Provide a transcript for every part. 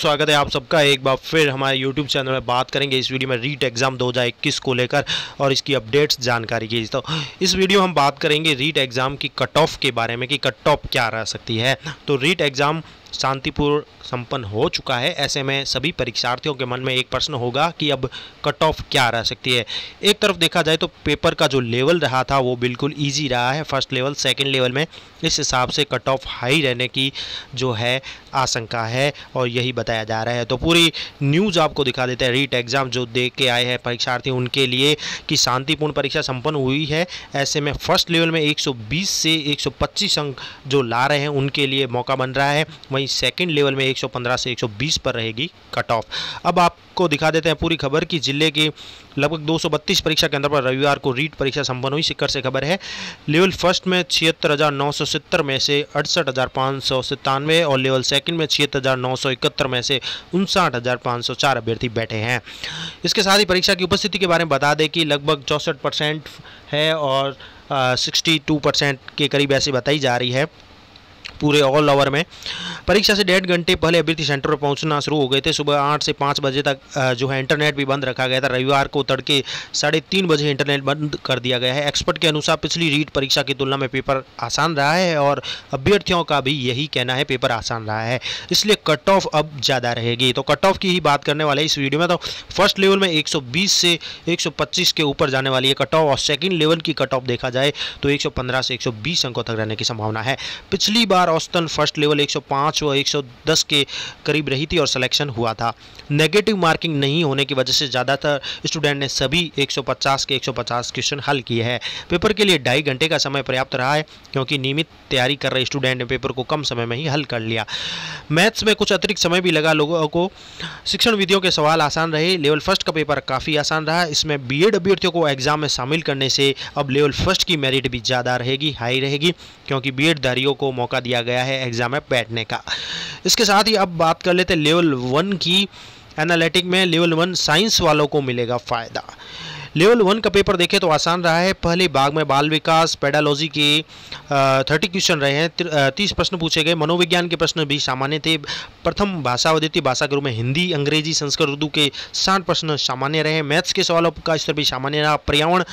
स्वागत है आप सबका एक बार फिर हमारे YouTube चैनल में। बात करेंगे इस वीडियो में रीट एग्ज़ाम 2021 को लेकर और इसकी अपडेट्स जानकारी की। तो इस वीडियो में हम बात करेंगे रीट एग्ज़ाम की कट ऑफ के बारे में कि कट ऑफ क्या रह सकती है। तो रीट एग्ज़ाम शांतिपूर्ण संपन्न हो चुका है। ऐसे में सभी परीक्षार्थियों के मन में एक प्रश्न होगा कि अब कट ऑफ क्या रह सकती है। एक तरफ देखा जाए तो पेपर का जो लेवल रहा था वो बिल्कुल इजी रहा है। फर्स्ट लेवल सेकंड लेवल में इस हिसाब से कट ऑफ हाई रहने की जो है आशंका है और यही बताया जा रहा है। तो पूरी न्यूज़ आपको दिखा देते हैं रीट एग्ज़ाम जो दे के आए हैं परीक्षार्थी उनके लिए कि शांतिपूर्ण परीक्षा संपन्न हुई है। ऐसे में फर्स्ट लेवल में 120 से 125 अंक जो ला रहे हैं उनके लिए मौका बन रहा है। वहीं सेकंड लेवल में 115 से 120 पर रहेगी कट ऑफ। अब आपको दिखा देते हैं पूरी खबर कि जिले के लगभग 232 परीक्षा केंद्र पर रविवार को रीट परीक्षा संपन्न हुई। शिखर से खबर है लेवल फर्स्ट में 76,970 में से 68,597 और लेवल सेकंड में 76,971 में से 59,504 अभ्यर्थी बैठे हैं। इसके साथ ही परीक्षा की उपस्थिति के बारे में बता दें कि लगभग 64% है और 62% के करीब ऐसी बताई जा रही है। पूरे ऑल ओवर में परीक्षा से 1.5 घंटे पहले अभ्यर्थी सेंटर पर पहुंचना शुरू हो गए थे। सुबह 8 से 5 बजे तक जो है इंटरनेट भी बंद रखा गया था। रविवार को तड़के 3:30 बजे इंटरनेट बंद कर दिया गया है। एक्सपर्ट के अनुसार पिछली रीट परीक्षा की तुलना में पेपर आसान रहा है और अभ्यर्थियों का भी यही कहना है पेपर आसान रहा है, इसलिए कट ऑफ अब ज़्यादा रहेगी। तो कट ऑफ की ही बात करने वाले इस वीडियो में। तो फर्स्ट लेवल में 120 से 125 के ऊपर जाने वाली है कट ऑफ और सेकेंड लेवल की कट ऑफ देखा जाए तो 115 से 120 अंकों तक रहने की संभावना है। पिछली बार औसतन फर्स्ट लेवल 105 व 110 के करीब रही थी और सिलेक्शन हुआ था। नेगेटिव मार्किंग नहीं होने की वजह से ज़्यादातर स्टूडेंट ने सभी 150 के 150 क्वेश्चन हल किए हैं। पेपर के लिए 2.5 घंटे का समय पर्याप्त रहा है क्योंकि नियमित तैयारी कर रहे स्टूडेंट ने पेपर को कम समय में ही हल कर लिया। मैथ्स में कुछ अतिरिक्त समय भी लगा लोगों को। शिक्षण विधियों के सवाल आसान रहे। लेवल फर्स्ट का पेपर काफ़ी आसान रहा। इसमें बीएड अभ्यर्थियों को एग्जाम में शामिल करने से अब लेवल फर्स्ट की मेरिट भी ज़्यादा रहेगी, हाई रहेगी, क्योंकि बीएड धारियों को मौका दिया गया है एग्जाम में बैठने का। इसके साथ ही अब बात कर लेते हैं लेवल 1 की। एनालिटिक में लेवल 1 साइंस वालों को मिलेगा फ़ायदा। लेवल 1 का पेपर देखें तो आसान रहा है। पहले भाग में बाल विकास पेडालॉजी के 30 क्वेश्चन रहे हैं। 30 प्रश्न पूछे गए। मनोविज्ञान के प्रश्न भी सामान्य थे। प्रथम भाषा व द्वितीय भाषा के रूप में हिंदी, अंग्रेजी, संस्कृत, उर्दू के 60 प्रश्न सामान्य रहे। मैथ्स के सवालों का स्तर भी सामान्य रहा। पर्यावरण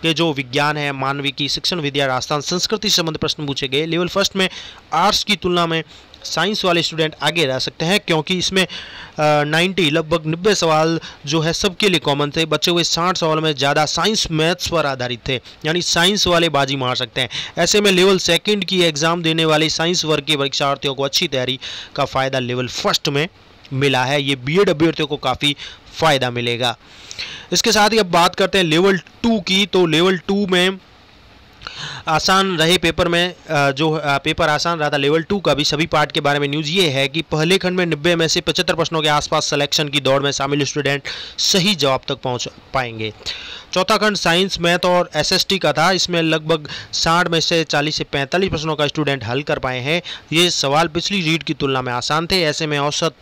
के जो विज्ञान है, मानविकी, शिक्षण विद्या, राजस्थान, संस्कृति से संबंधित प्रश्न पूछे गए। लेवल फर्स्ट में आर्ट्स की तुलना में साइंस वाले स्टूडेंट आगे रह सकते हैं क्योंकि इसमें 90 सवाल जो है सबके लिए कॉमन थे। बचे हुए 60 सवाल में ज़्यादा साइंस मैथ्स पर आधारित थे, यानी साइंस वाले बाजी मार सकते हैं। ऐसे में लेवल सेकंड की एग्ज़ाम देने वाले साइंस वर्ग के परीक्षार्थियों को अच्छी तैयारी का फ़ायदा लेवल फर्स्ट में मिला है। ये बीएड अभ्यर्थियों को काफ़ी फ़ायदा मिलेगा। इसके साथ ही अब बात करते हैं लेवल 2 की। तो लेवल 2 में आसान रहे पेपर में जो पेपर आसान रहा था लेवल 2 का भी। सभी पार्ट के बारे में न्यूज़ ये है कि पहले खंड में 90 में से 75 प्रश्नों के आसपास सिलेक्शन की दौड़ में शामिल स्टूडेंट सही जवाब तक पहुंच पाएंगे। चौथा खंड साइंस, मैथ और एसएसटी का था। इसमें लगभग 60 में से 40 से 45 प्रश्नों का स्टूडेंट हल कर पाए हैं। ये सवाल पिछली रीट की तुलना में आसान थे। ऐसे में औसत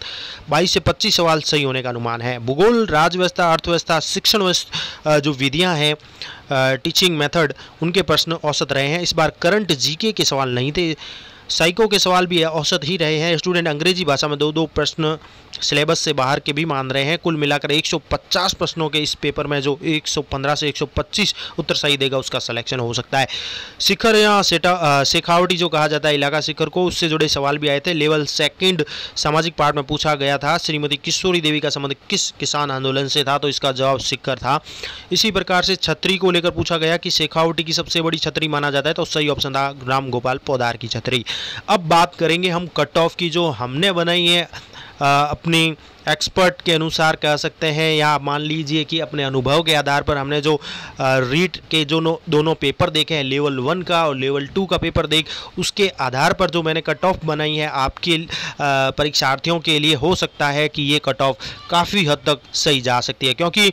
22 से 25 सवाल सही होने का अनुमान है। भूगोल, राज्य व्यवस्था, अर्थव्यवस्था, शिक्षण जो विधियाँ हैं, टीचिंग मेथड, उनके प्रश्न औसत रहे हैं। इस बार करंट जीके के सवाल नहीं थे। साइको के सवाल भी औसत ही रहे हैं। स्टूडेंट अंग्रेजी भाषा में 2-2 प्रश्न सिलेबस से बाहर के भी मान रहे हैं। कुल मिलाकर 150 प्रश्नों के इस पेपर में जो 115 से 125 उत्तर सही देगा उसका सिलेक्शन हो सकता है। शिखर या शेखावटी जो कहा जाता है इलाका शिखर को, उससे जुड़े सवाल भी आए थे। लेवल सेकंड सामाजिक पार्ट में पूछा गया था श्रीमती किशोरी देवी का संबंध किस किसान आंदोलन से था, तो इसका जवाब शिखर था। इसी प्रकार से छतरी को लेकर पूछा गया कि शेखावटी की सबसे बड़ी छतरी माना जाता है, तो सही ऑप्शन था राम गोपाल पोदार की छतरी। अब बात करेंगे हम कट ऑफ की जो हमने बनाई है अपनी एक्सपर्ट के अनुसार कह सकते हैं, या मान लीजिए कि अपने अनुभव के आधार पर हमने जो रीट के जो दोनों पेपर देखे हैं, लेवल 1 का और लेवल 2 का पेपर देख, उसके आधार पर जो मैंने कट ऑफ बनाई है आपके परीक्षार्थियों के लिए हो सकता है कि ये कट ऑफ काफ़ी हद तक सही जा सकती है। क्योंकि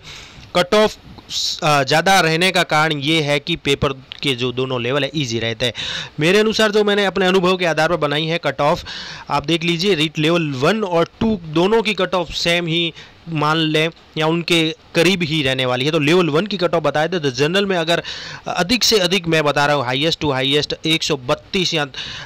कट ऑफ ज़्यादा रहने का कारण ये है कि पेपर के जो दोनों लेवल है इजी रहते हैं। मेरे अनुसार जो मैंने अपने अनुभव के आधार पर बनाई है कट ऑफ, आप देख लीजिए रीट लेवल 1 और 2 दोनों की कट ऑफ सेम ही मान लें या उनके करीब ही रहने वाली है। तो लेवल 1 की कट ऑफ बताए थे। तो जनरल में अगर अधिक से अधिक मैं बता रहा हूँ हाईएस्ट टू हाईएस्ट 132 या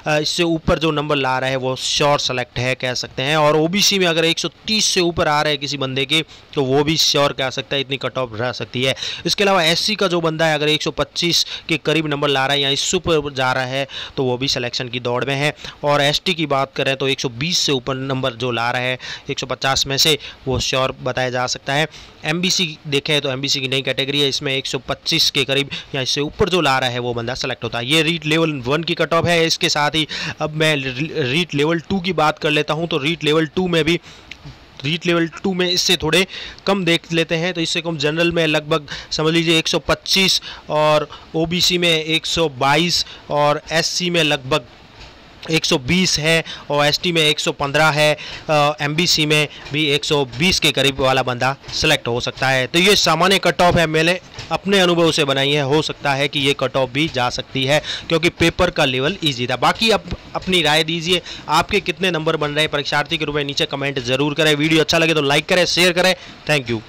इससे ऊपर जो नंबर ला रहा है वो श्योर सेलेक्ट है कह सकते हैं। और ओबीसी में अगर 130 से ऊपर आ रहा है किसी बंदे के तो वो भी श्योर कह सकता है, इतनी कट ऑफ रह सकती है। इसके अलावा एससी का जो बंदा है अगर 125 के करीब नंबर ला रहा है या इससे ऊपर जा रहा है तो वो भी सिलेक्शन की दौड़ में है। और एसटी की बात करें तो 120 से ऊपर नंबर जो ला रहा है 150 में से वो श्योर बताया जा सकता है। एमबीसी देखें तो एमबीसी की नई कैटेगरी है, इसमें 125 के करीब या इससे ऊपर जो ला रहा है वो बंदा सेलेक्ट होता है। ये रीट लेवल 1 की कट ऑफ है। इसके साथ ही अब मैं रीट लेवल 2 की बात कर लेता हूं। तो रीट लेवल 2 में इससे थोड़े कम देख लेते हैं। तो इससे कम जनरल में लगभग समझ लीजिए 125 और ओबीसी में 122 और एससी में लगभग 120 है और एसटी में 115 है, एमबीसी में भी 120 के करीब वाला बंदा सेलेक्ट हो सकता है। तो ये सामान्य कट ऑफ है, मैंने अपने अनुभव से बनाई है। हो सकता है कि ये कट ऑफ भी जा सकती है क्योंकि पेपर का लेवल इजी था। बाकी आप अपनी राय दीजिए, आपके कितने नंबर बन रहे हैं परीक्षार्थी के रूप में नीचे कमेंट जरूर करें। वीडियो अच्छा लगे तो लाइक करें, शेयर करें। Thank you.